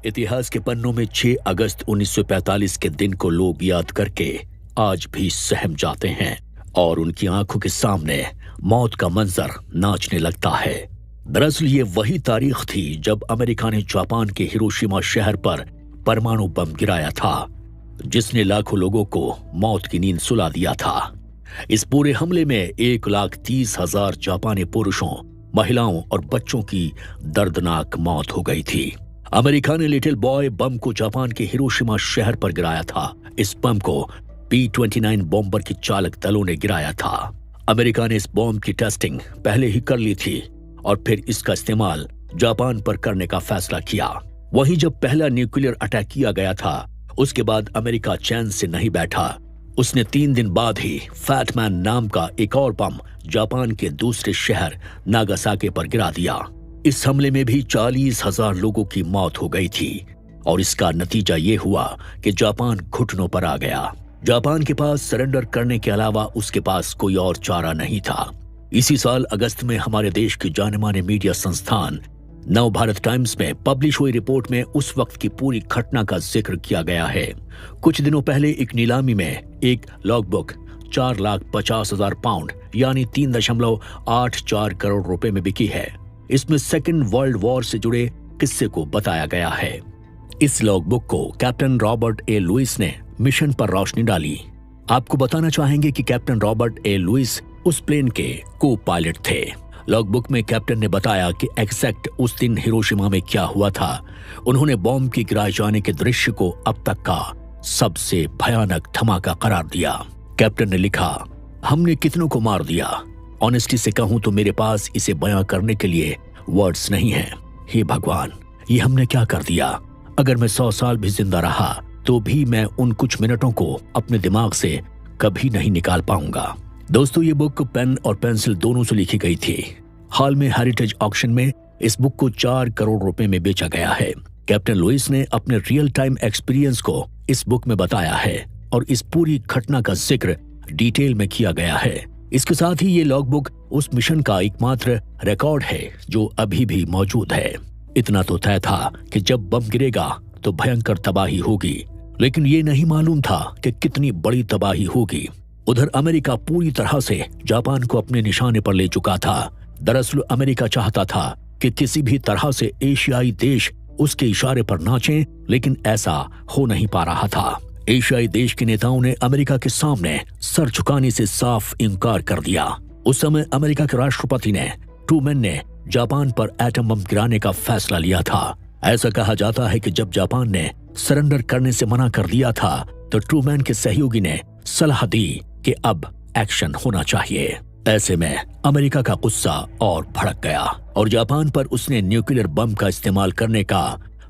इतिहास के पन्नों में 6 अगस्त 1945 के दिन को लोग याद करके आज भी सहम जाते हैं और उनकी आंखों के सामने मौत का मंजर नाचने लगता है। दरअसल ये वही तारीख थी जब अमेरिका ने जापान के हिरोशिमा शहर पर परमाणु बम गिराया था, जिसने लाखों लोगों को मौत की नींद सुला दिया था। इस पूरे हमले में 1,30,000 जापानी पुरुषों, महिलाओं और बच्चों की दर्दनाक मौत हो गई थी। अमेरिका ने लिटिल बॉय बम को जापान के हिरोशिमा शहर पर गिराया था। इस बम को P-29 बॉम्बर के चालक दलों ने गिराया था। अमेरिका ने इस बॉम्ब की टेस्टिंग पहले ही कर ली थी और फिर इसका इस्तेमाल जापान पर करने का फैसला किया। वहीं जब पहला न्यूक्लियर अटैक किया गया था, उसके बाद अमेरिका चैन से नहीं बैठा। उसने 3 दिन बाद ही फैटमैन नाम का एक और बम जापान के दूसरे शहर नागासाकी पर गिरा दिया। इस हमले में भी 40,000 लोगों की मौत हो गई थी और इसका नतीजा ये हुआ कि जापान घुटनों पर आ गया। जापान के पास सरेंडर करने के अलावा उसके पास कोई और चारा नहीं था। इसी साल अगस्त में हमारे देश के जाने-माने मीडिया संस्थान नव भारत टाइम्स में पब्लिश हुई रिपोर्ट में उस वक्त की पूरी घटना का जिक्र किया गया है। कुछ दिनों पहले एक नीलामी में एक लॉगबुक 4,50,000 पाउंड यानी 3.84 करोड़ रुपए में बिकी है। इसमें सेकेंड वर्ल्ड वॉर से जुड़े किस्से को बताया गया है। इस लॉगबुक को कैप्टन रॉबर्ट ए लुइस ने मिशन पर रोशनी डाली। आपको बताना चाहेंगे कि कैप्टन रॉबर्ट ए लुइस उस प्लेन के को पायलट थे। लॉगबुक में कैप्टन ने बताया कि एग्जैक्ट उस दिन हिरोशिमा में क्या हुआ था। उन्होंने बॉम्ब के गिराए जाने के दृश्य को अब तक का सबसे भयानक धमाका करार दिया। कैप्टन ने लिखा, हमने कितनों को मार दिया। ऑनेस्टी से कहूं तो मेरे पास इसे बयां करने के लिए वर्ड्स नहीं हैं। हे भगवान, ये हमने क्या कर दिया। अगर मैं 100 साल भी जिंदा रहा तो भी मैं उन कुछ मिनटों को अपने दिमाग से कभी नहीं निकाल पाऊंगा। दोस्तों, ये बुक पेन और पेंसिल दोनों से लिखी गई थी। हाल में हेरिटेज ऑक्शन में इस बुक को 4 करोड़ रुपए में बेचा गया है। कैप्टन लुइस ने अपने रियल टाइम एक्सपीरियंस को इस बुक में बताया है और इस पूरी घटना का जिक्र डिटेल में किया गया है। इसके साथ ही ये लॉगबुक उस मिशन का एकमात्र रिकॉर्ड है जो अभी भी मौजूद है। इतना तो तय था कि जब बम गिरेगा तो भयंकर तबाही होगी, लेकिन ये नहीं मालूम था कि कितनी बड़ी तबाही होगी। उधर अमेरिका पूरी तरह से जापान को अपने निशाने पर ले चुका था। दरअसल अमेरिका चाहता था कि किसी भी तरह से एशियाई देश उसके इशारे पर नाचें, लेकिन ऐसा हो नहीं पा रहा था। एशियाई देश के नेताओं ने अमेरिका के सामने सर झुकाने से साफ इनकार कर दिया। उस समय अमेरिका के राष्ट्रपति ने ट्रूमैन ने जापान पर एटम बम गिराने का फैसला लिया था। ऐसा कहा जाता है कि जब जापान ने सरेंडर करने से मना कर दिया था तो ट्रूमैन के सहयोगी ने सलाह दी कि अब एक्शन होना चाहिए। ऐसे में अमेरिका का गुस्सा और भड़क गया और जापान पर उसने न्यूक्लियर बम का इस्तेमाल करने का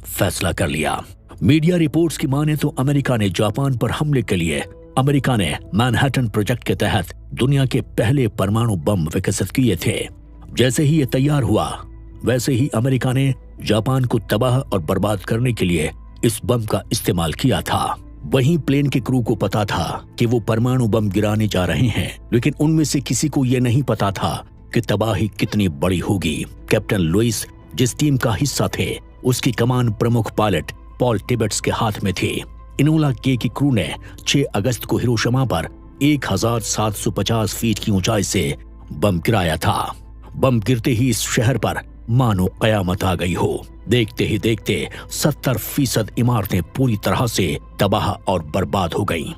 फैसला कर लिया। मीडिया रिपोर्ट्स की माने तो अमेरिका ने जापान पर हमले के लिए अमेरिका ने मैनहट्टन प्रोजेक्ट के तहत दुनिया के पहले परमाणु बम विकसित किए थे। जैसे ही ये तैयार हुआ, वैसे ही अमेरिका ने जापान को तबाह और बर्बाद करने के लिए इस बम का इस्तेमाल किया था। वहीं प्लेन के क्रू को पता था कि वो परमाणु बम गिराने जा रहे हैं, लेकिन उनमें से किसी को यह नहीं पता था कि तबाही कितनी बड़ी होगी। कैप्टन लुइस जिस टीम का हिस्सा थे, उसकी कमान प्रमुख पायलट पॉल टिबेट्स के हाथ में थी। इनोला के की क्रू ने 6 अगस्त को हिरोशिमा पर 1,750 फीट की ऊंचाई से बम गिराया था। बम गिरते ही इस शहर पर मानो कयामत आ गई हो। देखते ही देखते 70% इमारतें पूरी तरह से तबाह और बर्बाद हो गईं।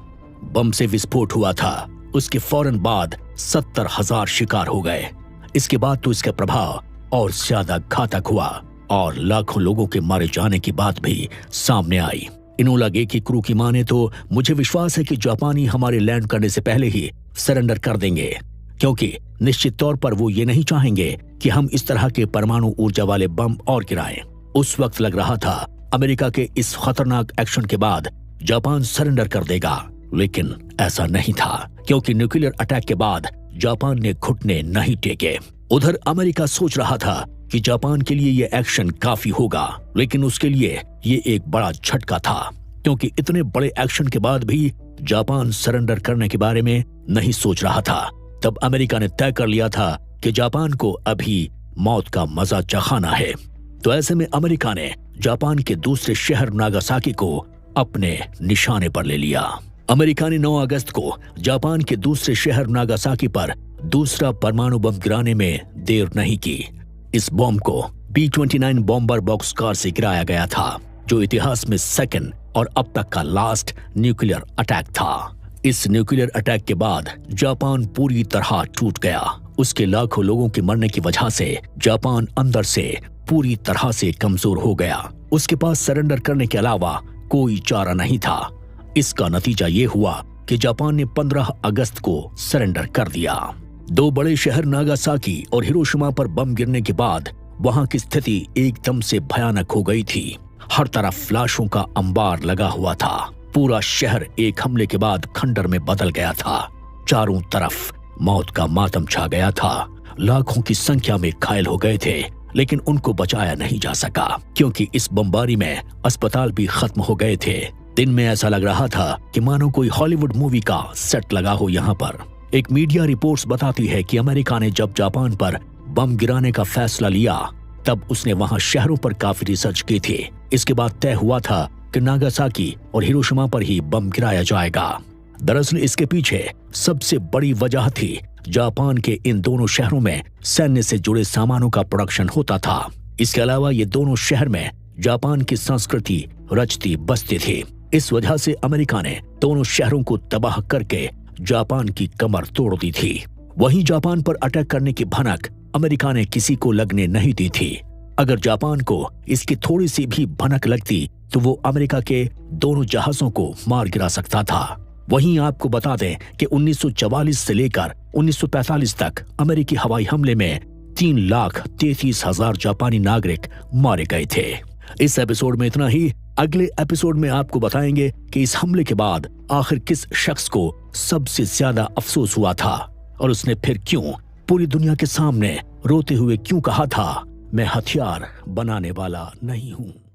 बम से विस्फोट हुआ था, उसके फौरन बाद 70,000 शिकार हो गए। इसके बाद तो इसका प्रभाव और ज्यादा घातक हुआ और लाखों लोगों के मारे जाने की बात भी सामने आई। इनोला गे की क्रू की माने तो मुझे विश्वास है कि जापानी हमारे लैंड करने से पहले ही सरेंडर कर देंगे, क्योंकि निश्चित तौर पर वो ये नहीं चाहेंगे कि हम इस तरह के परमाणु ऊर्जा वाले बम और गिराएं। उस वक्त लग रहा था अमेरिका के इस खतरनाक एक्शन के बाद जापान सरेंडर कर देगा, लेकिन ऐसा नहीं था, क्योंकि न्यूक्लियर अटैक के बाद जापान ने घुटने नहीं टेके। उधर अमेरिका सोच रहा था कि जापान के लिए ये एक्शन काफी होगा, लेकिन उसके लिए ये एक बड़ा झटका था, क्योंकि इतने बड़े एक्शन के बाद भी जापान सरेंडर करने के बारे में नहीं सोच रहा था। तब अमेरिका ने तय कर लिया था कि जापान को अभी मौत का मजा चखाना है। तो ऐसे में अमेरिका ने जापान के दूसरे शहर नागासाकी को अपने निशाने पर ले लिया। अमेरिका ने 9 अगस्त को जापान के दूसरे शहर नागासाकी पर दूसरा परमाणु बम गिराने में देर नहीं की। इस बम को B-29 बॉम्बर बॉक्सकार से गिराया गया था, जो इतिहास में सेकंड और अब तक का लास्ट न्यूक्लियर अटैक था। इस न्यूक्लियर अटैक के बाद जापान पूरी तरह टूट गया। उसके लाखों लोगों के मरने की वजह से जापान अंदर से पूरी तरह से कमजोर हो गया। उसके पास सरेंडर करने के अलावा कोई चारा नहीं था। इसका नतीजा ये हुआ कि जापान ने 15 अगस्त को सरेंडर कर दिया। 2 बड़े शहर नागासाकी और हिरोशिमा पर बम गिरने के बाद वहां की स्थिति एकदम से भयानक हो गई थी। हर तरफ लाशों का अंबार लगा हुआ था। पूरा शहर एक हमले के बाद खंडर में बदल गया था। चारों तरफ मौत का मातम छा गया था। लाखों की संख्या में घायल हो गए थे, लेकिन उनको बचाया नहीं जा सका क्योंकि इस बमबारी में अस्पताल भी खत्म हो गए थे। दिन में ऐसा लग रहा था कि मानो कोई हॉलीवुड मूवी का सेट लगा हो यहाँ पर। एक मीडिया रिपोर्ट्स बताती है कि अमेरिका ने जब जापान पर बम गिराने का फैसला लिया तब उसने वहां शहरों पर काफी रिसर्च की थी। इसके बाद तय हुआ था कि नागासाकी और हिरोशिमा पर ही बम गिराया जाएगा। दरअसल इसके पीछे सबसे बड़ी वजह थी जापान के इन दोनों शहरों में सैन्य से जुड़े सामानों का प्रोडक्शन होता था। इसके अलावा ये दोनों शहर में जापान की संस्कृति रचती बसती थी। इस वजह से अमेरिका ने दोनों शहरों को तबाह करके जापान की कमर तोड़ दी थी। वहीं जापान पर अटैक करने की भनक अमेरिका ने किसी को लगने नहीं दी थी। अगर जापान को इसकी थोड़ी सी भी भनक लगती तो वो अमेरिका के दोनों जहाजों को मार गिरा सकता था। वहीं आपको बता दें कि 1944 से लेकर 1945 तक अमेरिकी हवाई हमले में 3,33,000 जापानी नागरिक मारे गए थे। इस एपिसोड में इतना ही। अगले एपिसोड में आपको बताएंगे कि इस हमले के बाद आखिर किस शख्स को सबसे ज्यादा अफसोस हुआ था और उसने फिर क्यों पूरी दुनिया के सामने रोते हुए क्यों कहा था, मैं हथियार बनाने वाला नहीं हूं।